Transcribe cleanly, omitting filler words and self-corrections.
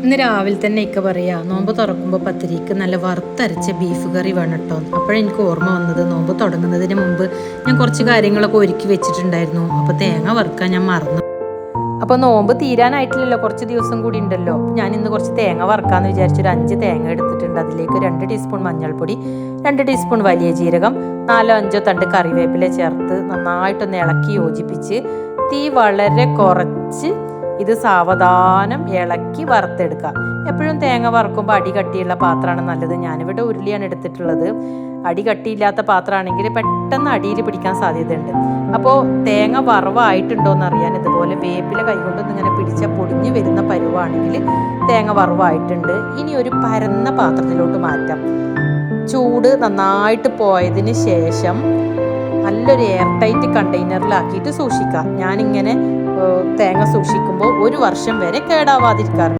ഇന്ന് രാവിലെ തന്നെ ഇക്ക പറയാ നോമ്പ് തുറക്കുമ്പോൾ പത്തിരിക്ക് നല്ല വറുത്തരച്ച ബീഫ് കറി വേണം കേട്ടോ. അപ്പോഴെനിക്ക് ഓർമ്മ വന്നത് നോമ്പ് തുടങ്ങുന്നതിന് മുമ്പ് ഞാൻ കുറച്ച് കാര്യങ്ങളൊക്കെ ഒരുക്കി വെച്ചിട്ടുണ്ടായിരുന്നു. അപ്പോൾ തേങ്ങ വറുക്കാൻ ഞാൻ മറന്നു. അപ്പോൾ നോമ്പ് തീരാനായിട്ടില്ലല്ലോ, കുറച്ച് ദിവസം കൂടി ഉണ്ടല്ലോ. ഞാൻ ഇന്ന് കുറച്ച് തേങ്ങ വറുക്കാമെന്ന് വിചാരിച്ചൊരു 5 തേങ്ങ എടുത്തിട്ടുണ്ട്. അതിലേക്ക് 2 ടീസ്പൂൺ മഞ്ഞൾപ്പൊടി, 2 ടീസ്പൂൺ വലിയ ജീരകം, 4-5 തണ്ട് കറിവേപ്പില ചേർത്ത് നന്നായിട്ടൊന്ന് ഇളക്കി യോജിപ്പിച്ച് തീ വളരെ കുറച്ച് ഇത് സാവധാനം ഇളക്കി വറുത്തെടുക്കുക. എപ്പോഴും തേങ്ങ വറുക്കുമ്പോൾ അടി കട്ടിയുള്ള പാത്രമാണ് നല്ലത്. ഞാനിവിടെ ഉരുളിയാണ് എടുത്തിട്ടുള്ളത്. അടി കട്ടിയില്ലാത്ത പാത്രമാണെങ്കിൽ പെട്ടെന്ന് അടിയിൽ പിടിക്കാൻ സാധ്യതയുണ്ട്. അപ്പോൾ തേങ്ങ വറവായിട്ടുണ്ടോയെന്ന് അറിയാൻ ഇതുപോലെ വേപ്പില കൈകൊണ്ടൊന്നും ഇങ്ങനെ പിടിച്ചാൽ പൊടിഞ്ഞ് വരുന്ന പരുവാണെങ്കിൽ തേങ്ങ വറവായിട്ടുണ്ട്. ഇനി ഒരു പരന്ന പാത്രത്തിലോട്ട് മാറ്റാം. ചൂട് നന്നായിട്ട് പോയതിന് ശേഷം നല്ലൊരു എയർ ടൈറ്റ് കണ്ടെയ്നറിലാക്കിയിട്ട് സൂക്ഷിക്കാം. ഞാനിങ്ങനെ തേങ്ങ സൂക്ഷിക്കുമ്പോൾ 1 വർഷം വരെ കേടാവാതിരിക്കാറുണ്ട്.